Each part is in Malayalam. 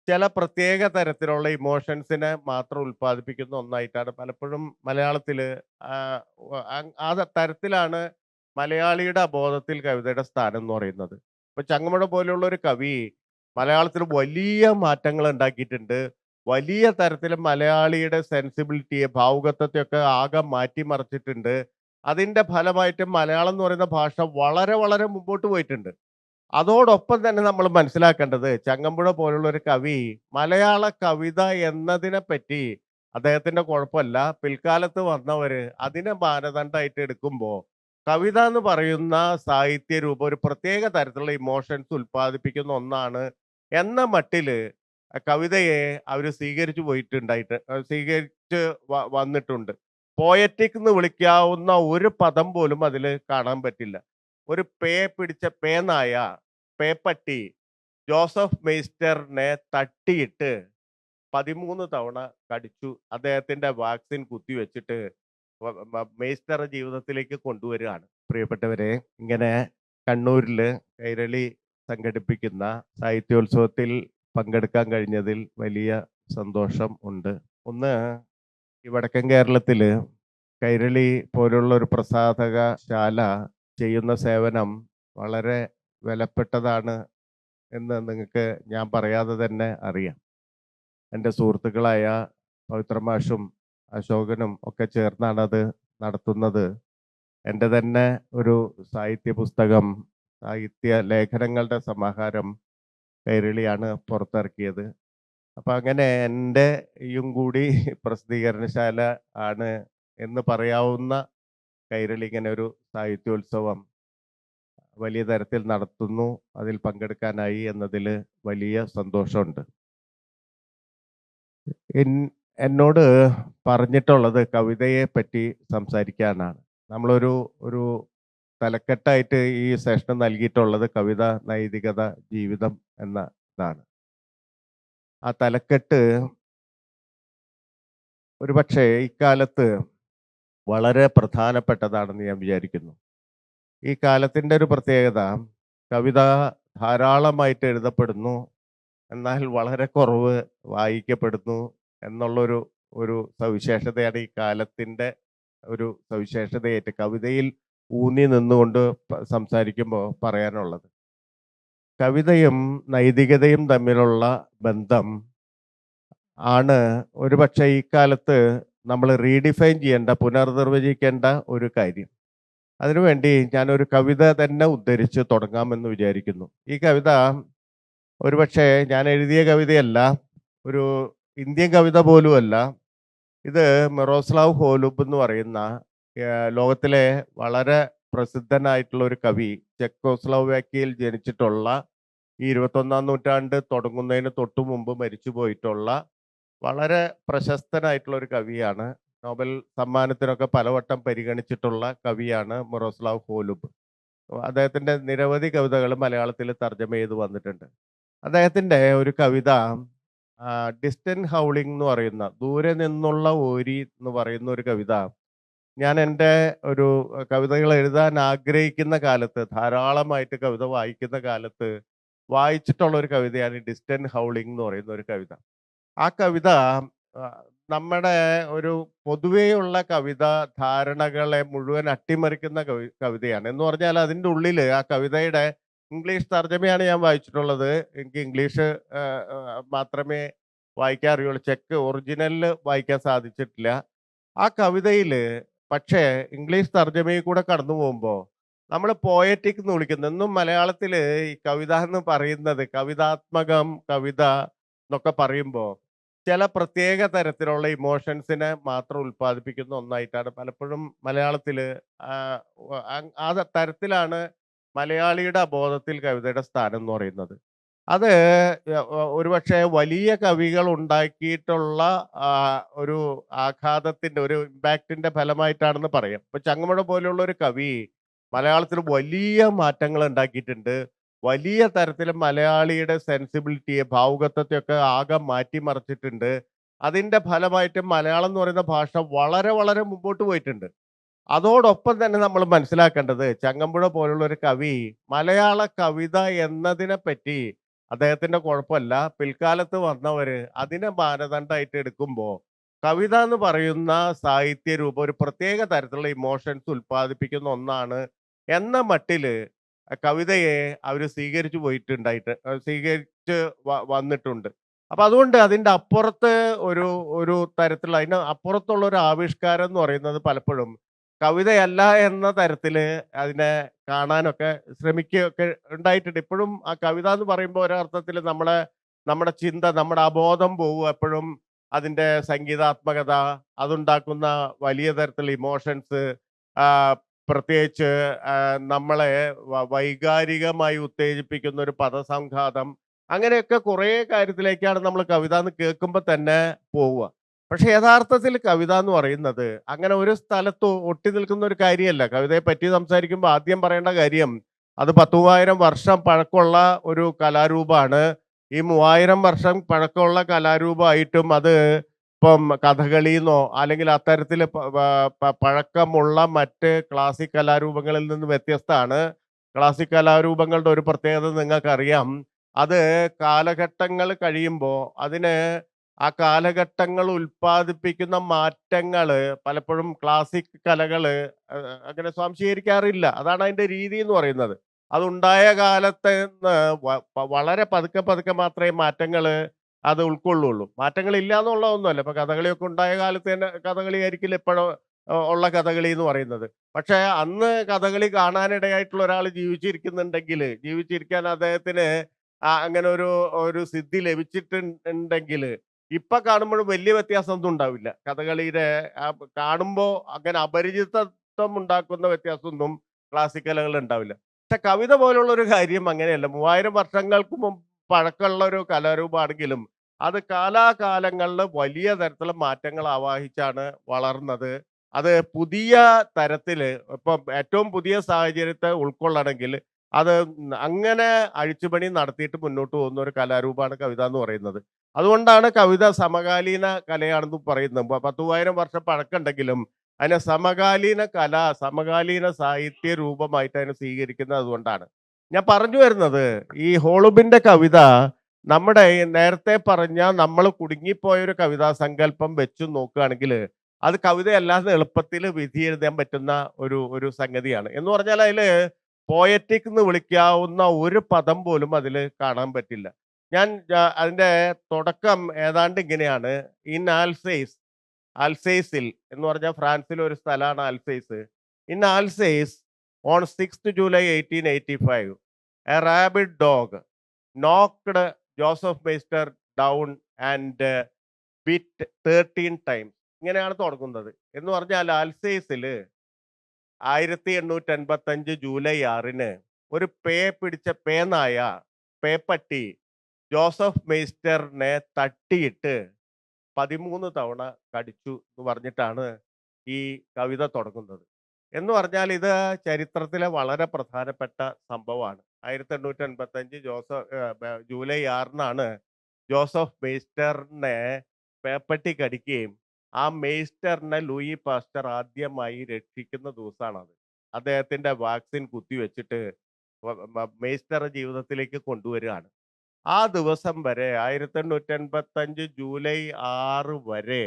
ചില പ്രത്യേക തരത്തിലുള്ള ഇമോഷൻസിനെ മാത്രം ഉൽപ്പാദിപ്പിക്കുന്ന ഒന്നായിട്ടാണ് പലപ്പോഴും മലയാളത്തില് ആ തരത്തിലാണ് മലയാളിയുടെ അബോധത്തിൽ കവിതയുടെ സ്ഥാനം എന്ന് പറയുന്നത്. ഇപ്പൊ ചങ്ങമ്പുഴ പോലെയുള്ള ഒരു കവി മലയാളത്തിൽ വലിയ മാറ്റങ്ങൾ ഉണ്ടാക്കിയിട്ടുണ്ട്. വലിയ തരത്തിൽ മലയാളിയുടെ സെൻസിബിലിറ്റിയെ, ഭാവുകത്വത്തെയൊക്കെ ആകെ മാറ്റിമറിച്ചിട്ടുണ്ട്. അതിന്റെ ഫലമായിട്ട് മലയാളം എന്ന് പറയുന്ന ഭാഷ വളരെ വളരെ മുമ്പോട്ട് പോയിട്ടുണ്ട്. അതോടൊപ്പം തന്നെ നമ്മൾ മനസ്സിലാക്കേണ്ടത് ചങ്ങമ്പുഴ പോലുള്ള ഒരു കവി മലയാള കവിത എന്നതിനെ പറ്റി അദ്ദേഹത്തിന്റെ കുഴപ്പമല്ല, പിൽക്കാലത്ത് വന്നവര് അതിനെ മാനദണ്ഡമായിട്ട് എടുക്കുമ്പോൾ കവിത എന്ന് പറയുന്ന സാഹിത്യ രൂപം ഒരു പ്രത്യേക തരത്തിലുള്ള ഇമോഷൻസ് ഉൽപ്പാദിപ്പിക്കുന്ന ഒന്നാണ് എന്ന മട്ടില് കവിതയെ അവർ സ്വീകരിച്ചു പോയിട്ടുണ്ടായിട്ട് സ്വീകരിച്ച് വന്നിട്ടുണ്ട്. പോയറ്റിക് എന്ന് വിളിക്കാവുന്ന ഒരു പദം പോലും അതിൽ കാണാൻ പറ്റില്ല. ഒരു പേ പിടിച്ച പേനായ, പേപ്പട്ടി ജോസഫ് മെയ്സ്റ്ററിനെ തട്ടിയിട്ട് 13 തവണ കടിച്ചു. അദ്ദേഹത്തിന്റെ വാക്സിൻ കുത്തിവെച്ചിട്ട് മെയ്സ്റ്റർ ജീവിതത്തിലേക്ക് കൊണ്ടുവരികയാണ്. പ്രിയപ്പെട്ടവരെ, ഇങ്ങനെ കണ്ണൂരില് കൈരളി സംഘടിപ്പിക്കുന്ന സാഹിത്യോത്സവത്തിൽ പങ്കെടുക്കാൻ കഴിഞ്ഞതിൽ വലിയ സന്തോഷം ഉണ്ട്. ഒന്ന്, ഈ വടക്കൻ കേരളത്തില് കൈരളി പോലുള്ള ഒരു പ്രസാധകശാല ചെയ്യുന്ന സേവനം വളരെ വിലപ്പെട്ടതാണ് എന്ന് നിങ്ങൾക്ക് ഞാൻ പറയാതെ തന്നെ അറിയാം. എൻ്റെ സുഹൃത്തുക്കളായ പവിത്ര മാഷും അശോകനും ഒക്കെ ചേർന്നാണ് അത് നടത്തുന്നത്. എൻ്റെ തന്നെ ഒരു സാഹിത്യ പുസ്തകം, സാഹിത്യ ലേഖനങ്ങളുടെ സമാഹാരം കൈരളിയാണ് പുറത്തിറക്കിയത്. അപ്പം അങ്ങനെ എൻ്റെയും കൂടി പ്രസിദ്ധീകരണശാല ആണ് എന്ന് പറയാവുന്ന കൈരളി ഇങ്ങനെ ഒരു സാഹിത്യോത്സവം വലിയ തരത്തിൽ നടത്തുന്നു. അതിൽ പങ്കെടുക്കാനായി എന്നതിൽ വലിയ സന്തോഷമുണ്ട്. എന്നോട് പറഞ്ഞിട്ടുള്ളത് കവിതയെ പറ്റി സംസാരിക്കാനാണ്. നമ്മളൊരു ഒരു തലക്കെട്ടായിട്ട് ഈ സെഷൻ നൽകിയിട്ടുള്ളത് കവിത, നൈതികത, ജീവിതം എന്ന ഇതാണ്. ആ തലക്കെട്ട് ഒരുപക്ഷെ ഇക്കാലത്ത് വളരെ പ്രധാനപ്പെട്ടതാണെന്ന് ഞാൻ വിചാരിക്കുന്നു. ഈ കാലത്തിൻ്റെ ഒരു പ്രത്യേകത, കവിത ധാരാളമായിട്ട് എഴുതപ്പെടുന്നു, എന്നാൽ വളരെ കുറവ് വായിക്കപ്പെടുന്നു എന്നുള്ളൊരു ഒരു സവിശേഷതയാണ് ഈ കാലത്തിൻ്റെ ഒരു സവിശേഷതയായിട്ട് കവിതയിൽ ഊന്നി നിന്നുകൊണ്ട് സംസാരിക്കുമ്പോൾ പറയാനുള്ളത്. കവിതയും നൈതികതയും തമ്മിലുള്ള ബന്ധം ആണ് ഒരുപക്ഷെ ഈ കാലത്ത് നമ്മൾ റീഡിഫൈൻ ചെയ്യേണ്ട, പുനർനിർവചിക്കേണ്ട ഒരു കാര്യം. അതിനുവേണ്ടി ഞാനൊരു കവിത തന്നെ ഉദ്ധരിച്ച് തുടങ്ങാമെന്ന് വിചാരിക്കുന്നു. ഈ കവിത ഒരുപക്ഷെ ഞാൻ എഴുതിയ കവിതയല്ല, ഒരു ഇന്ത്യൻ കവിത പോലുമല്ല. ഇത് മിറോസ്ലാവ് ഹോലുബ് എന്ന് പറയുന്ന ലോകത്തിലെ വളരെ പ്രസിദ്ധനായിട്ടുള്ള ഒരു കവി, ചെക്കോസ്ലോവാക്യയിൽ ജനിച്ചിട്ടുള്ള, ഈ 21-ാം നൂറ്റാണ്ട് തുടങ്ങുന്നതിന് തൊട്ടു മുമ്പ് മരിച്ചു പോയിട്ടുള്ള വളരെ പ്രശസ്തനായിട്ടുള്ള ഒരു കവിയാണ്. നോബൽ സമ്മാനത്തിനൊക്കെ പലവട്ടം പരിഗണിച്ചിട്ടുള്ള കവിയാണ് മിറോസ്ലാവ് ഹോലുബ്. അദ്ദേഹത്തിൻ്റെ നിരവധി കവിതകൾ മലയാളത്തിൽ തർജ്ജമ ചെയ്ത് വന്നിട്ടുണ്ട്. അദ്ദേഹത്തിൻ്റെ ഒരു കവിത ഡിസ്റ്റന്റ് ഹൗളിംഗ് എന്ന് പറയുന്ന, ദൂരെ നിന്നുള്ള ഓരി എന്ന് പറയുന്ന ഒരു കവിത, ഞാൻ എൻ്റെ ഒരു കവിതകൾ എഴുതാൻ ആഗ്രഹിക്കുന്ന കാലത്ത്, ധാരാളമായിട്ട് കവിത വായിക്കുന്ന കാലത്ത് വായിച്ചിട്ടുള്ള ഒരു കവിതയാണ് ഡിസ്റ്റന്റ് ഹൗളിംഗ് എന്ന് പറയുന്ന ഒരു കവിത. ആ കവിത നമ്മുടെ ഒരു പൊതുവെയുള്ള കവിത ധാരണകളെ മുഴുവൻ അട്ടിമറിക്കുന്ന കവിതയാണ്. എന്ന് പറഞ്ഞാൽ അതിൻ്റെ ഉള്ളിൽ ആ കവിതയുടെ ഇംഗ്ലീഷ് തർജ്ജമയാണ് ഞാൻ വായിച്ചിട്ടുള്ളത്. എനിക്ക് ഇംഗ്ലീഷ് മാത്രമേ വായിക്കാൻ അറിയുള്ളൂ. ചെക്ക് ഒറിജിനലിൽ വായിക്കാൻ സാധിച്ചിട്ടില്ല. ആ കവിതയിൽ പക്ഷേ ഇംഗ്ലീഷ് തർജ്ജമയിൽ കൂടെ കടന്നു പോകുമ്പോൾ നമ്മൾ പോയറ്റിക് എന്ന് വിളിക്കുന്നത്, എന്നും മലയാളത്തിൽ ഈ കവിത എന്ന് പറയുന്നത്, കവിതാത്മകം, കവിത എന്നൊക്കെ പറയുമ്പോൾ ചില പ്രത്യേക തരത്തിലുള്ള ഇമോഷൻസിനെ മാത്രം ഉൽപ്പാദിപ്പിക്കുന്ന ഒന്നായിട്ടാണ് പലപ്പോഴും മലയാളത്തിൽ ആ തരത്തിലാണ് മലയാളിയുടെ അബോധത്തിൽ കവിതയുടെ സ്ഥാനം എന്ന് പറയുന്നത്. അത് ഒരുപക്ഷെ വലിയ കവികൾ ഉണ്ടാക്കിയിട്ടുള്ള ഒരു ആഘാതത്തിന്റെ, ഒരു ഇമ്പാക്റ്റിന്റെ ഫലമായിട്ടാണെന്ന് പറയാം. ഇപ്പൊ ചങ്ങമ്പുഴ പോലെയുള്ള ഒരു കവി മലയാളത്തിൽ വലിയ മാറ്റങ്ങൾ ഉണ്ടാക്കിയിട്ടുണ്ട്. വലിയ തരത്തിൽ മലയാളിയുടെ സെൻസിബിലിറ്റിയെ, ഭാവുകത്വത്തെയൊക്കെ ആകെ മാറ്റിമറിച്ചിട്ടുണ്ട്. അതിന്റെ ഫലമായിട്ട് മലയാളം എന്ന് പറയുന്ന ഭാഷ വളരെ വളരെ മുമ്പോട്ട് പോയിട്ടുണ്ട്. അതോടൊപ്പം തന്നെ നമ്മൾ മനസ്സിലാക്കേണ്ടത് ചങ്ങമ്പുഴ പോലുള്ള ഒരു കവി മലയാള കവിത എന്നതിനെ പറ്റി അദ്ദേഹത്തിന്റെ കുഴപ്പമല്ല. പിൽക്കാലത്ത് വന്നവര് അതിനെ മാനദണ്ഡമായിട്ട് എടുക്കുമ്പോ, കവിത എന്ന് പറയുന്ന സാഹിത്യ രൂപം ഒരു പ്രത്യേക തരത്തിലുള്ള ഇമോഷൻസ് ഉൽപ്പാദിപ്പിക്കുന്ന ഒന്നാണ് എന്ന മട്ടില് കവിതയെ അവര് സ്വീകരിച്ചു പോയിട്ടുണ്ടായിട്ട് സ്വീകരിച്ച് വന്നിട്ടുണ്ട്. അപ്പൊ അതുകൊണ്ട് അതിന്റെ അപ്പുറത്ത് ഒരു ഒരു തരത്തിലുള്ള അതിന് അപ്പുറത്തുള്ള ഒരു ആവിഷ്കാരം എന്ന് പറയുന്നത് പലപ്പോഴും കവിതയല്ല എന്ന തരത്തില് അതിനെ കാണാനൊക്കെ ശ്രമിക്കുകയൊക്കെ ഉണ്ടായിട്ടുണ്ട്. ഇപ്പോഴും ആ കവിത എന്ന് പറയുമ്പോൾ ഒരർത്ഥത്തില് നമ്മുടെ ചിന്ത, നമ്മുടെ അബോധം പോവും എപ്പോഴും. അതിന്റെ സംഗീതാത്മകത, അതുണ്ടാക്കുന്ന വലിയ തരത്തിലുള്ള ഇമോഷൻസ്, പ്രത്യേകിച്ച് നമ്മളെ വൈകാരികമായി ഉത്തേജിപ്പിക്കുന്ന ഒരു പദസംഘാതം, അങ്ങനെയൊക്കെ കുറേ കാര്യത്തിലേക്കാണ് നമ്മൾ കവിത എന്ന് കേൾക്കുമ്പോൾ തന്നെ പോവുക. പക്ഷെ യഥാർത്ഥത്തിൽ കവിത എന്ന് പറയുന്നത് അങ്ങനെ ഒരു സ്ഥലത്ത് ഒട്ടി നിൽക്കുന്ന ഒരു കാര്യമല്ല. കവിതയെ പറ്റി സംസാരിക്കുമ്പോൾ ആദ്യം പറയേണ്ട കാര്യം അത് 10,000 വർഷം പഴക്കമുള്ള ഒരു കലാരൂപമാണ്. ഈ 3000 വർഷം പഴക്കമുള്ള കലാരൂപമായിട്ടും അത് ഇപ്പം കഥകളിന്നോ അല്ലെങ്കിൽ അത്തരത്തിൽ പഴക്കമുള്ള മറ്റ് ക്ലാസിക് കലാരൂപങ്ങളിൽ നിന്ന് വ്യത്യസ്തമാണ്. ക്ലാസിക് കലാരൂപങ്ങളുടെ ഒരു പ്രത്യേകത നിങ്ങൾക്കറിയാം. അത് കാലഘട്ടങ്ങൾ കഴിയുമ്പോൾ അതിന് ആ കാലഘട്ടങ്ങൾ ഉൽപ്പാദിപ്പിക്കുന്ന മാറ്റങ്ങള് പലപ്പോഴും ക്ലാസിക് കലകള് അങ്ങനെ സ്വാംശീകരിക്കാറില്ല. അതാണ് അതിന്റെ രീതി എന്ന് പറയുന്നത്. അതുണ്ടായ കാലത്ത് നിന്ന് വളരെ പതുക്കെ പതുക്കെ മാത്രമേ മാറ്റങ്ങള് അത് ഉൾക്കൊള്ളുള്ളൂ. മാറ്റങ്ങൾ ഇല്ല എന്നുള്ളതൊന്നുമല്ല. ഇപ്പൊ കഥകളിയൊക്കെ ഉണ്ടായ കാലത്ത് തന്നെ കഥകളി ആയിരിക്കില്ല ഇപ്പോഴോ ഉള്ള കഥകളി എന്ന് പറയുന്നത്. പക്ഷെ അന്ന് കഥകളി കാണാനിടയായിട്ടുള്ള ഒരാൾ ജീവിച്ചിരിക്കാൻ അദ്ദേഹത്തിന് അങ്ങനെ ഒരു ഒരു സിദ്ധി ലഭിച്ചിട്ടുണ്ടെങ്കില് ഇപ്പൊ കാണുമ്പോഴും വലിയ വ്യത്യാസമൊന്നും ഉണ്ടാവില്ല. കഥകളിയുടെ കാണുമ്പോ അങ്ങനെ അപരിചിതത്വം ഉണ്ടാക്കുന്ന വ്യത്യാസമൊന്നും ക്ലാസിക് കലകളിൽ ഉണ്ടാവില്ല. പക്ഷെ കവിത പോലുള്ള ഒരു കാര്യം അങ്ങനെയല്ല. 3000 വർഷങ്ങൾക്ക് മുമ്പ് പഴക്കമുള്ള ഒരു കലാരൂപമാണെങ്കിലും അത് കാലാകാലങ്ങളിൽ വലിയ തരത്തിലുള്ള മാറ്റങ്ങൾ ആവാഹിച്ചാണ് വളർന്നത്. അത് പുതിയ തരത്തില് ഇപ്പം ഏറ്റവും പുതിയ സാഹചര്യത്തെ ഉൾക്കൊള്ളണമെങ്കിൽ അത് അങ്ങനെ അഴിച്ചുപണി നടത്തിയിട്ട് മുന്നോട്ട് പോകുന്ന ഒരു കലാരൂപമാണ് കവിത എന്ന് പറയുന്നത്. അതുകൊണ്ടാണ് കവിത സമകാലീന കലയാണെന്ന് പറയുന്നത്. 10,000 വർഷം പഴക്കമുണ്ടെങ്കിലും അതിനെ സമകാലീന കല, സമകാലീന സാഹിത്യ രൂപമായിട്ട് അതിനെ സ്വീകരിക്കുന്നത് അതുകൊണ്ടാണ്. ഞാൻ പറഞ്ഞു വരുന്നത് ഈ ഹോളുബിന്റെ കവിത നമ്മുടെ ഈ നേരത്തെ പറഞ്ഞ നമ്മൾ കുടുങ്ങിപ്പോയ ഒരു കവിതാ സങ്കല്പം വെച്ച് നോക്കുകയാണെങ്കിൽ അത് കവിതയല്ലാതെ എളുപ്പത്തിൽ വിധി എഴുതാൻ പറ്റുന്ന ഒരു ഒരു സംഗതിയാണ്. എന്ന് പറഞ്ഞാൽ അതില് പോയറ്റിക് എന്ന് വിളിക്കാവുന്ന ഒരു പദം പോലും അതിൽ കാണാൻ പറ്റില്ല. അതിന്റെ തുടക്കം ഏതാണ്ട് ഇങ്ങനെയാണ്. ഇൻ ആൽസെയ്സ്, അൽസെയ്സിൽ എന്ന് പറഞ്ഞാൽ ഫ്രാൻസിലെ ഒരു സ്ഥലമാണ് Alsace. In Alsace on 6th July 1885 a rabid dog knocked Joseph Meister down and bit 13 times. ഇങ്ങനെയാണ് തുടങ്ങുന്നത്. എന്ന് പറഞ്ഞാൽ അൽസെയ്സിൽ 1885 ജൂലൈ 6-ന് ഒരു പിടിച്ച പേനായ പേപ്പട്ടി ജോസഫ് മെയ്സ്റ്ററിനെ തട്ടിയിട്ട് 13 തവണ കടിച്ചു എന്ന് പറഞ്ഞിട്ടാണ് ഈ കവിത തുടങ്ങുന്നത്. എന്ന് പറഞ്ഞാൽ ഇത് ചരിത്രത്തിലെ വളരെ പ്രധാനപ്പെട്ട സംഭവമാണ്. 1885 ജൂലൈ 6-നാണ് ജോസഫ് മെയ്സ്റ്ററിനെ പേപ്പട്ടി കടിക്കുകയും ആ മെയ്സ്റ്ററിനെ ലൂയി പാസ്റ്റർ ആദ്യമായി രക്ഷിക്കുന്ന ദിവസമാണത്. അദ്ദേഹത്തിന്റെ വാക്സിൻ കുത്തിവെച്ചിട്ട് മെയ്സ്റ്റർ ജീവിതത്തിലേക്ക് കൊണ്ടുവരികയാണ്. ആ ദിവസം വരെ 1885 ജൂലൈ 6 വരെ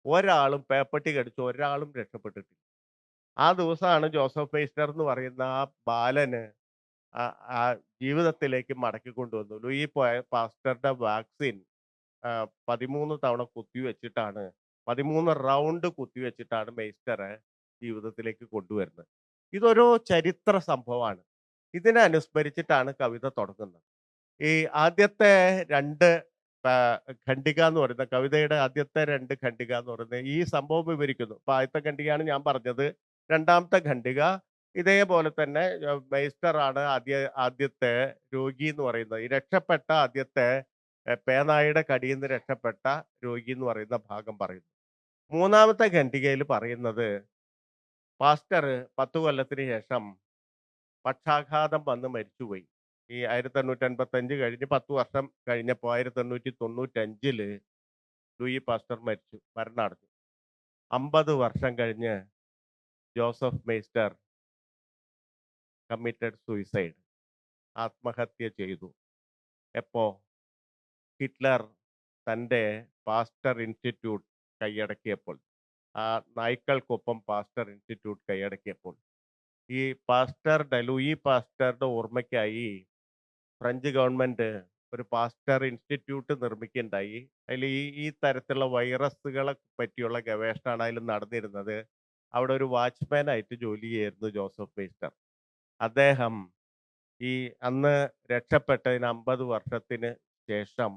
ഒരാളും പേപ്പട്ടി കടിച്ച് ഒരാളും രക്ഷപ്പെട്ടിട്ടില്ല. ആ ദിവസമാണ് ജോസഫ് മെയ്സ്റ്റർ എന്ന് പറയുന്ന ആ ബാലന് ആ ആ ജീവിതത്തിലേക്ക് മടക്കി കൊണ്ടുവന്നു. ലൂയി പാസ്റ്ററുടെ വാക്സിൻ 13 തവണ കുത്തിവെച്ചിട്ടാണ് 13 റൗണ്ട് കുത്തിവെച്ചിട്ടാണ് മെയ്സ്റ്ററെ ജീവിതത്തിലേക്ക് കൊണ്ടുവരുന്നത്. ഇതൊരു ചരിത്ര സംഭവമാണ്. ഇതിനെ അനുസ്മരിച്ചിട്ടാണ് കവിത തുടങ്ങുന്നത്. ഈ ആദ്യത്തെ 2 ഖണ്ഡിക എന്ന് പറയുന്ന കവിതയുടെ ആദ്യത്തെ 2 ഖണ്ഡിക എന്ന് പറയുന്നത് ഈ സംഭവം വിവരിക്കുന്നു. അപ്പൊ ആദ്യത്തെ ഖണ്ഡികയാണ് ഞാൻ പറഞ്ഞത്. രണ്ടാമത്തെ ഖണ്ഡിക ഇതേപോലെ തന്നെ മെയ്സ്റ്റർ ആണ് ആദ്യത്തെ രോഗി എന്ന് പറയുന്നത്. ഈ രക്ഷപ്പെട്ട ആദ്യത്തെ പേനായുടെ കടിയിൽ നിന്ന് രക്ഷപ്പെട്ട രോഗി എന്ന് പറയുന്ന ഭാഗം പറയുന്നു. മൂന്നാമത്തെ ഖണ്ഡികയിൽ പറയുന്നത് പാസ്റ്റർ 10 കൊല്ലത്തിന് ശേഷം പക്ഷാഘാതം വന്ന് മരിച്ചുപോയി. ഈ 1885 കഴിഞ്ഞ് 10 വർഷം കഴിഞ്ഞപ്പോൾ 1895 ലൂയി പാസ്റ്റർ മരണമടഞ്ഞു. 50 വർഷം കഴിഞ്ഞ് ജോസഫ് മെയ്സ്റ്റർ കമ്മിറ്റഡ് സൂയിസൈഡ്, ആത്മഹത്യ ചെയ്തു. എപ്പോ ഹിറ്റ്ലർ തൻ്റെ പാസ്റ്റർ ഇൻസ്റ്റിറ്റ്യൂട്ട് കൈയടക്കിയപ്പോൾ, ആ നായ്ക്കൾക്കൊപ്പം പാസ്റ്റർ ഇൻസ്റ്റിറ്റ്യൂട്ട് കൈയടക്കിയപ്പോൾ, ഈ ലൂയി പാസ്റ്ററുടെ ഓർമ്മയ്ക്കായി ഫ്രഞ്ച് ഗവൺമെന്റ് ഒരു പാസ്റ്റർ ഇൻസ്റ്റിറ്റ്യൂട്ട് നിർമ്മിക്കുകയുണ്ടായി. അതിൽ ഈ ഈ തരത്തിലുള്ള വൈറസുകളെ പറ്റിയുള്ള ഗവേഷണമാണ് അതിൽ നടന്നിരുന്നത്. അവിടെ ഒരു വാച്ച്മാൻ ആയിട്ട് ജോലി ചെയ്യായിരുന്നു ജോസഫ് പേസ്റ്റർ. അദ്ദേഹം ഈ അന്ന് രക്ഷപ്പെട്ടതിന് 50 വർഷത്തിന് ശേഷം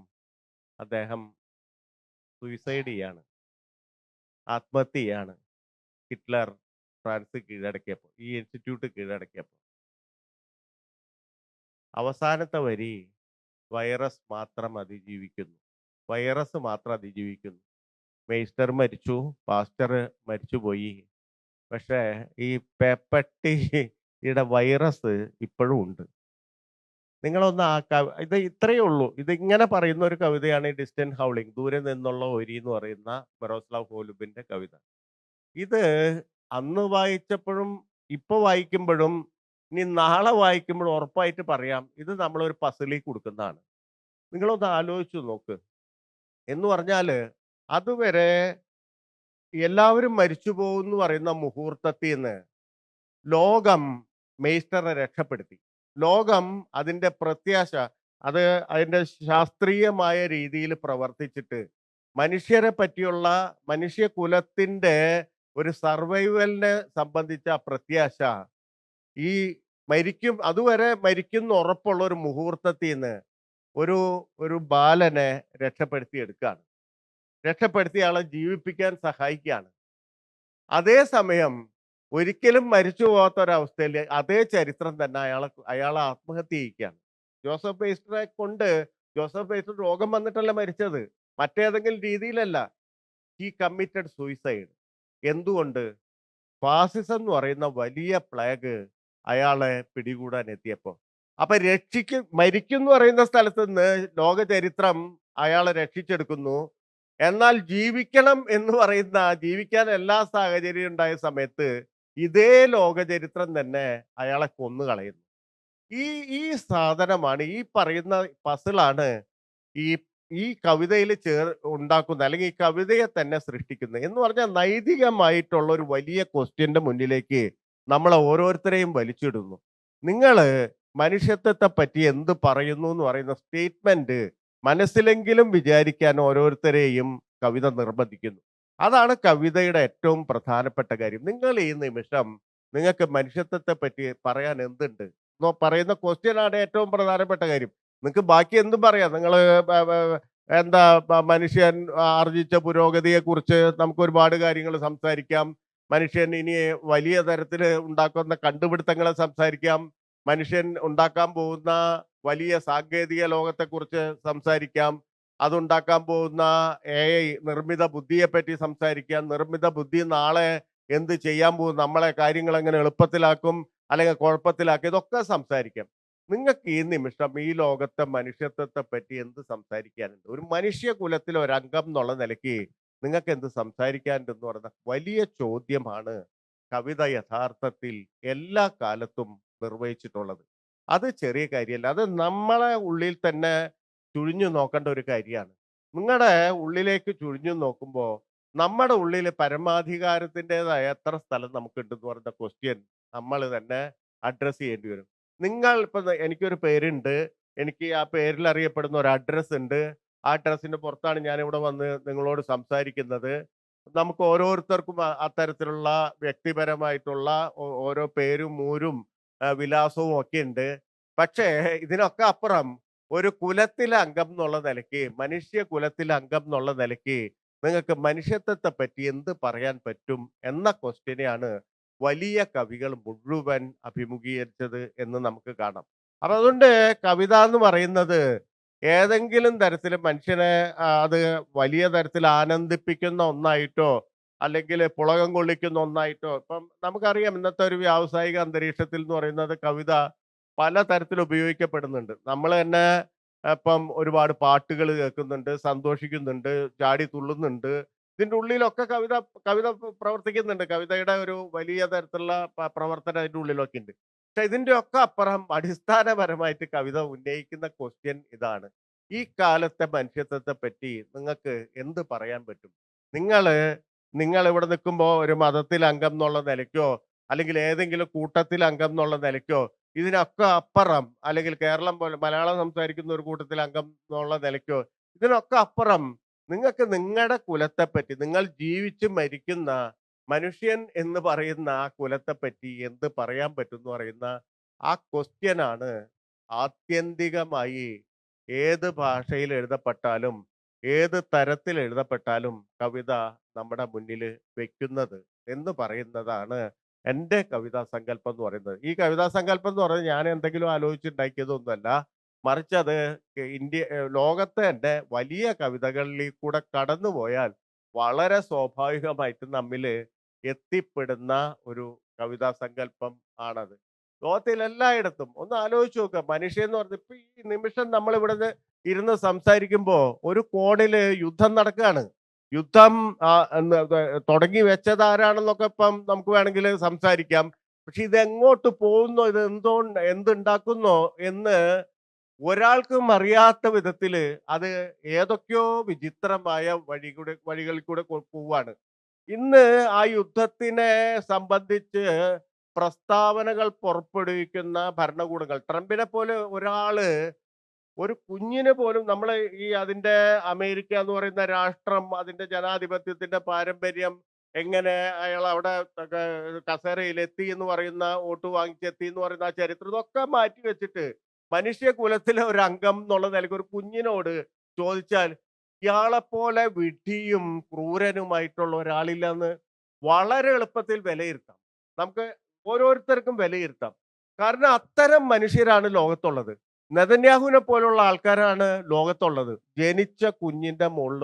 അദ്ദേഹം സൂയിസൈഡ് ചെയ്യാണ്, ആത്മഹത്യ ചെയ്യാണ്. ഹിറ്റ്ലർ ഫ്രാൻസ് കീഴടക്കിയപ്പോൾ, ഈ ഇൻസ്റ്റിറ്റ്യൂട്ട് കീഴടക്കിയപ്പോൾ. അവസാനത്തെ വരി വൈറസ് മാത്രം അതിജീവിക്കുന്നു, വൈറസ് മാത്രം അതിജീവിക്കുന്നു. മേസ്റ്റർ മരിച്ചു, പാസ്റ്റർ മരിച്ചുപോയി. പക്ഷേ ഈ പേപ്പട്ടിയുടെ വൈറസ് ഇപ്പോഴും ഉണ്ട്. നിങ്ങളൊന്ന് ആ ഇത് ഇത്രയേ ഉള്ളൂ. ഇത് ഇങ്ങനെ പറയുന്ന ഒരു കവിതയാണ് ഈ ഡിസ്റ്റന്റ് ഹൗളിംഗ്, ദൂരെ നിന്നുള്ള ഒരി എന്ന് പറയുന്ന മിറോസ്ലാവ് ഹോലുബിന്റെ കവിത. ഇത് അന്ന് വായിച്ചപ്പോഴും ഇപ്പൊ വായിക്കുമ്പോഴും ഇനി നാളെ വായിക്കുമ്പോഴും ഉറപ്പായിട്ട് പറയാം, ഇത് നമ്മളൊരു പസിലിൽ കൊടുക്കുന്നതാണ്. നിങ്ങളൊന്ന് ആലോചിച്ചു നോക്ക്. എന്ന് പറഞ്ഞാല് അതുവരെ എല്ലാവരും മരിച്ചു പോകുന്നു പറയുന്ന മുഹൂർത്തത്തിൽ നിന്ന് ലോകം മെയ്സ്റ്ററെ രക്ഷപ്പെടുത്തി. ലോകം അതിന്റെ പ്രത്യാശ, അത് അതിന്റെ ശാസ്ത്രീയമായ രീതിയിൽ പ്രവർത്തിച്ചിട്ട് മനുഷ്യരെ പറ്റിയുള്ള മനുഷ്യകുലത്തിന്റെ ഒരു സർവൈവലിനെ സംബന്ധിച്ച ആ പ്രത്യാശ ഈ അതുവരെ മരിക്കുന്ന ഉറപ്പുള്ള ഒരു മുഹൂർത്തത്തിൽ നിന്ന് ഒരു ഒരു ബാലനെ രക്ഷപ്പെടുത്തി എടുക്കുകയാണ്. രക്ഷപ്പെടുത്തി ആളെ ജീവിപ്പിക്കാൻ സഹായിക്കുകയാണ്. അതേസമയം ഒരിക്കലും മരിച്ചു പോകാത്ത ഒരവസ്ഥയിൽ അതേ ചരിത്രം തന്നെ അയാളെ ആത്മഹത്യ ചെയ്യിക്കുകയാണ്. ജോസഫ് പേസ്റ്ററെ കൊണ്ട്, ജോസഫ് പേസ്റ്റർ രോഗം വന്നിട്ടല്ല മരിച്ചത്, മറ്റേതെങ്കിലും രീതിയിലല്ല. He committed suicide. എന്തുകൊണ്ട്? ഫാസിസം എന്ന് പറയുന്ന വലിയ പ്ലേഗ് അയാളെ പിടികൂടാൻ എത്തിയപ്പോ. അപ്പൊ മരിക്കും എന്ന് പറയുന്ന സ്ഥലത്ത് നിന്ന് ലോക ചരിത്രം അയാളെ രക്ഷിച്ചെടുക്കുന്നു. എന്നാൽ ജീവിക്കണം എന്ന് പറയുന്ന, ജീവിക്കാൻ എല്ലാ സാഹചര്യവും ഉണ്ടായ സമയത്ത് ഇതേ ലോക ചരിത്രം തന്നെ അയാളെ കൊന്നു കളയുന്നു. ഈ ഈ സാധനമാണ്, ഈ പറയുന്ന പസിലാണ് ഈ ഈ കവിതയിൽ ഉണ്ടാക്കുന്നത്, അല്ലെങ്കിൽ ഈ കവിതയെ തന്നെ സൃഷ്ടിക്കുന്നത്. എന്ന് പറഞ്ഞാൽ നൈതികമായിട്ടുള്ള ഒരു വലിയ ക്വസ്റ്റ്യന്റെ മുന്നിലേക്ക് നമ്മളെ ഓരോരുത്തരെയും വലിച്ചിടുന്നു. നിങ്ങള് മനുഷ്യത്വത്തെ പറ്റി എന്ത് പറയുന്നു എന്ന് പറയുന്ന സ്റ്റേറ്റ്മെന്റ് മനസ്സിലെങ്കിലും വിചാരിക്കാൻ ഓരോരുത്തരെയും കവിത നിർബന്ധിക്കുന്നു. അതാണ് കവിതയുടെ ഏറ്റവും പ്രധാനപ്പെട്ട കാര്യം. നിങ്ങൾ ഈ നിമിഷം നിങ്ങൾക്ക് മനുഷ്യത്വത്തെ പറ്റി പറയാൻ എന്തുണ്ട് പറയുന്ന ക്വസ്റ്റ്യൻ ആണ് ഏറ്റവും പ്രധാനപ്പെട്ട കാര്യം. നിങ്ങൾക്ക് ബാക്കി എന്തും പറയാം. നിങ്ങൾ എന്താ മനുഷ്യൻ ആർജിച്ച പുരോഗതിയെ കുറിച്ച് നമുക്ക് ഒരുപാട് കാര്യങ്ങൾ സംസാരിക്കാം. മനുഷ്യൻ ഇനി വലിയ തരത്തിൽ ഉണ്ടാക്കുന്ന കണ്ടുപിടുത്തങ്ങളെ സംസാരിക്കാം. മനുഷ്യൻ ഉണ്ടാക്കാൻ പോകുന്ന വലിയ സാങ്കേതിക ലോകത്തെക്കുറിച്ച് സംസാരിക്കാം. അതുണ്ടാക്കാൻ പോകുന്ന AI, നിർമ്മിത ബുദ്ധിയെ പറ്റി സംസാരിക്കാം. നിർമ്മിത ബുദ്ധി നാളെ എന്ത് ചെയ്യാൻ പോകും, നമ്മളെ കാര്യങ്ങൾ എങ്ങനെ എളുപ്പത്തിലാക്കും അല്ലെങ്കിൽ കുഴപ്പത്തിലാക്കും, ഇതൊക്കെ സംസാരിക്കാം. നിങ്ങൾക്ക് ഈ നിമിഷം ഈ ലോകത്തെ മനുഷ്യത്വത്തെ പറ്റി എന്ത് സംസാരിക്കാനുണ്ട്? ഒരു മനുഷ്യകുലത്തിലെ ഒരംഗം എന്നുള്ള നിലയ്ക്ക് നിങ്ങൾക്ക് എന്ത് സംസാരിക്കാനുണ്ടെന്ന് പറയുന്ന വലിയ ചോദ്യമാണ് കവിത യഥാർത്ഥത്തിൽ എല്ലാ കാലത്തും നിർവഹിച്ചിട്ടുള്ളത്. അത് ചെറിയ കാര്യമല്ല. അത് നമ്മളെ ഉള്ളിൽ തന്നെ ചുഴിഞ്ഞു നോക്കേണ്ട ഒരു കാര്യമാണ്. നിങ്ങളുടെ ഉള്ളിലേക്ക് ചുഴിഞ്ഞു നോക്കുമ്പോൾ നമ്മുടെ ഉള്ളിൽ പരമാധികാരത്തിൻ്റെതായ എത്ര സ്ഥലം നമുക്കുണ്ടെന്ന് പറയുന്ന ക്വസ്റ്റ്യൻ നമ്മൾ തന്നെ അഡ്രസ്സ് ചെയ്യേണ്ടി വരും. നിങ്ങൾ ഇപ്പം, എനിക്കൊരു പേരുണ്ട്, എനിക്ക് ആ പേരിൽ അറിയപ്പെടുന്ന ഒരു അഡ്രസ്സ് ഉണ്ട്. ആ അഡ്രസ്സിന്റെ പുറത്താണ് ഞാൻ ഇവിടെ വന്ന് നിങ്ങളോട് സംസാരിക്കുന്നത്. നമുക്ക് ഓരോരുത്തർക്കും അത്തരത്തിലുള്ള വ്യക്തിപരമായിട്ടുള്ള ഓരോ പേരും ഊരും വിലാസവും ഒക്കെ ഉണ്ട്. പക്ഷേ ഇതിനൊക്കെ അപ്പുറം ഒരു കുലത്തിലെ അംഗം എന്നുള്ള നിലയ്ക്ക്, മനുഷ്യ കുലത്തിലെ അംഗം എന്നുള്ള നിലയ്ക്ക് നിങ്ങൾക്ക് മനുഷ്യത്വത്തെ പറ്റി എന്ത് പറയാൻ പറ്റും എന്ന ക്വസ്റ്റ്യനെയാണ് വലിയ കവികൾ മുഴുവൻ അഭിമുഖീകരിച്ചത് എന്ന് നമുക്ക് കാണാം. അപ്പൊ അതുകൊണ്ട് കവിത എന്ന് പറയുന്നത് ഏതെങ്കിലും തരത്തിൽ മനുഷ്യനെ അത് വലിയ തരത്തിൽ ആനന്ദിപ്പിക്കുന്ന ഒന്നായിട്ടോ അല്ലെങ്കിൽ പുളകം കൊള്ളിക്കുന്ന ഒന്നായിട്ടോ, ഇപ്പം നമുക്കറിയാം ഇന്നത്തെ ഒരു വ്യാവസായിക അന്തരീക്ഷത്തിൽ എന്ന് പറയുന്നത് കവിത പല തരത്തിൽ ഉപയോഗിക്കപ്പെടുന്നുണ്ട്. നമ്മൾ തന്നെ ഇപ്പം ഒരുപാട് പാട്ടുകൾ കേൾക്കുന്നുണ്ട്, സന്തോഷിക്കുന്നുണ്ട്, ചാടി തുള്ളുന്നുണ്ട്. ഇതിന്റെ ഉള്ളിലൊക്കെ കവിത കവിത പ്രവർത്തിക്കുന്നുണ്ട്. കവിതയുടെ ഒരു വലിയ തരത്തിലുള്ള പ്രവർത്തനം അതിന്റെ ഉള്ളിലൊക്കെ ഉണ്ട്. പക്ഷെ ഇതിന്റെ ഒക്കെ അപ്പുറം അടിസ്ഥാനപരമായിട്ട് കവിത ഉന്നയിക്കുന്ന ക്വസ്റ്റ്യൻ ഇതാണ്: ഈ കാലത്തെ മനുഷ്യത്വത്തെ പറ്റി നിങ്ങൾക്ക് എന്ത് പറയാൻ പറ്റും? നിങ്ങള് നിങ്ങൾ ഇവിടെ നിൽക്കുമ്പോൾ ഒരു മതത്തിൽ അംഗം എന്നുള്ള നിലയ്ക്കോ, അല്ലെങ്കിൽ ഏതെങ്കിലും കൂട്ടത്തിൽ അംഗം എന്നുള്ള നിലയ്ക്കോ, ഇതിനൊക്കെ അപ്പുറം, അല്ലെങ്കിൽ കേരളം പോലെ മലയാളം സംസാരിക്കുന്ന ഒരു കൂട്ടത്തിൽ അംഗം എന്നുള്ള നിലയ്ക്കോ, ഇതിനൊക്കെ അപ്പുറം നിങ്ങൾക്ക് നിങ്ങളുടെ കുലത്തെപ്പറ്റി, നിങ്ങൾ ജീവിച്ച് മരിക്കുന്ന മനുഷ്യൻ എന്ന് പറയുന്ന ആ കുലത്തെപ്പറ്റി എന്ത് പറയാൻ പറ്റും എന്ന് പറയുന്ന ആ ക്വസ്റ്റ്യനാണ് ആത്യന്തികമായി ഏത് ഭാഷയിൽ എഴുതപ്പെട്ടാലും ഏത് തരത്തിൽ എഴുതപ്പെട്ടാലും കവിത നമ്മുടെ മുന്നിൽ വെക്കുന്നത് എന്ന് പറയുന്നതാണ് എൻ്റെ കവിതാ സങ്കല്പം എന്ന് പറയുന്നത്. ഈ കവിതാ സങ്കല്പം എന്ന് പറയുന്നത് ഞാൻ എന്തെങ്കിലും ആലോചിച്ചുണ്ടാക്കിയതൊന്നുമല്ല. മറിച്ച് അത് ലോകത്തെ തന്നെ വലിയ കവിതകളിൽ കൂടെ കടന്നുപോയാൽ വളരെ സ്വാഭാവികമായിട്ട് നമ്മിൽ എത്തിപ്പെടുന്ന ഒരു കവിതാ സങ്കല്പം ആണത്. ലോകത്തിൽ എല്ലായിടത്തും ഒന്ന് ആലോചിച്ച് നോക്കുക. മനുഷ്യൻ എന്ന് പറഞ്ഞ ഇപ്പൊ ഈ നിമിഷം നമ്മൾ ഇവിടെ ഇരുന്ന് സംസാരിക്കുമ്പോ ഒരു കോണില് യുദ്ധം നടക്കുകയാണ്. യുദ്ധം തുടങ്ങി വെച്ചത് ആരാണെന്നൊക്കെ ഇപ്പം നമുക്ക് വേണമെങ്കിൽ സംസാരിക്കാം. പക്ഷെ ഇത് എങ്ങോട്ട് പോകുന്നോ, ഇത് എന്തുണ്ടാക്കുന്നോ എന്ന് ഒരാൾക്കും അറിയാത്ത വിധത്തില് അത് ഏതൊക്കെയോ വിചിത്രമായ വഴികളിൽ കൂടെ പോവാണ്. ഇന്ന് ആ യുദ്ധത്തിനെ സംബന്ധിച്ച് പ്രസ്താവനകൾ പുറപ്പെടുവിക്കുന്ന ഭരണകൂടങ്ങൾ, ട്രംപിനെ പോലെ ഒരാള് ഒരു കുഞ്ഞിന് പോലും നമ്മൾ ഈ അതിന്റെ അമേരിക്ക എന്ന് പറയുന്ന രാഷ്ട്രം, അതിന്റെ ജനാധിപത്യത്തിന്റെ പാരമ്പര്യം, എങ്ങനെ അയാൾ അവിടെ കസേരയിൽ എത്തി എന്ന് പറയുന്ന, വോട്ട് വാങ്ങിച്ചെത്തി എന്ന് പറയുന്ന ആ ചരിത്രം, ഇതൊക്കെ മാറ്റി വെച്ചിട്ട് മനുഷ്യ കുലത്തിലെ ഒരു അംഗം എന്നുള്ള നിലയ്ക്ക് ഒരു കുഞ്ഞിനോട് ചോദിച്ചാൽ ഇയാളെപ്പോലെ വിഡ്ഢിയും ക്രൂരനുമായിട്ടുള്ള ഒരാളില്ലെന്ന് വളരെ എളുപ്പത്തിൽ വിലയിരുത്താം. നമുക്ക് ഓരോരുത്തർക്കും വിലയിരുത്താം. കാരണം അത്തരം മനുഷ്യരാണ് ലോകത്തുള്ളത്. നെതന്യാഹുവിനെ പോലുള്ള ആൾക്കാരാണ് ലോകത്തുള്ളത്. ജനിച്ച കുഞ്ഞിന്റെ മുകളിൽ,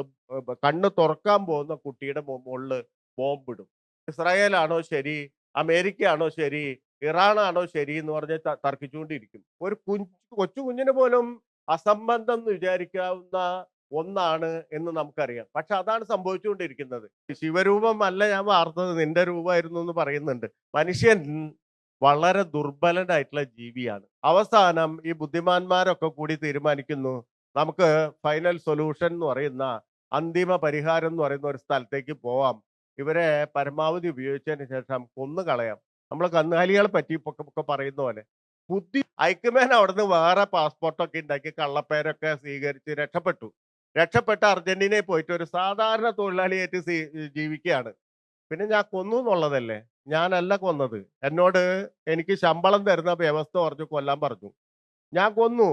കണ്ണ് തുറക്കാൻ പോകുന്ന കുട്ടിയുടെ മുകളിൽ ബോംബിടും. ഇസ്രായേലാണോ ശരി, അമേരിക്കയാണോ ശരി, ഇറാനാണോ ശരി എന്ന് പറഞ്ഞ് തർക്കിച്ചുകൊണ്ടിരിക്കും. ഒരു കൊച്ചു കുഞ്ഞിന് പോലും അസംബന്ധം എന്ന് വിചാരിക്കാവുന്ന ഒന്നാണ് എന്ന് നമുക്കറിയാം. പക്ഷെ അതാണ് സംഭവിച്ചുകൊണ്ടിരിക്കുന്നത്. ശിവരൂപം അല്ല ഞാൻ വാർത്തത്, നിന്റെ രൂപമായിരുന്നു എന്ന് പറയുന്നുണ്ട്. മനുഷ്യൻ വളരെ ദുർബലനായിട്ടുള്ള ജീവിയാണ്. അവസാനം ഈ ബുദ്ധിമാന്മാരൊക്കെ കൂടി തീരുമാനിക്കുന്നു, നമുക്ക് ഫൈനൽ സൊല്യൂഷൻ എന്ന് പറയുന്ന, അന്തിമ പരിഹാരം എന്ന് പറയുന്ന ഒരു സ്ഥലത്തേക്ക് പോവാം. ഇവരെ പരമാവധി ഉപയോഗിച്ചതിന് ശേഷം കൊന്നു കളയാം. നമ്മൾ കന്നുകാലികളെ പറ്റി ഒക്കെ പറയുന്ന പോലെ. ഐക്യമാൻ അവിടുന്ന് വേറെ പാസ്പോർട്ടൊക്കെ ഉണ്ടാക്കി കള്ളപ്പേരൊക്കെ സ്വീകരിച്ച് രക്ഷപ്പെട്ട് അർജന്റീനയിൽ പോയിട്ട് ഒരു സാധാരണ തൊഴിലാളിയായിട്ട് ജീവിക്കുകയാണ്. പിന്നെ ഞാൻ കൊന്നു എന്നുള്ളതല്ലേ? ഞാനല്ല കൊന്നത്. എന്നോട് എനിക്ക് ശമ്പളം തരുന്ന വ്യവസ്ഥ പറഞ്ഞു കൊല്ലാൻ പറഞ്ഞു. ഞാൻ കൊന്നു.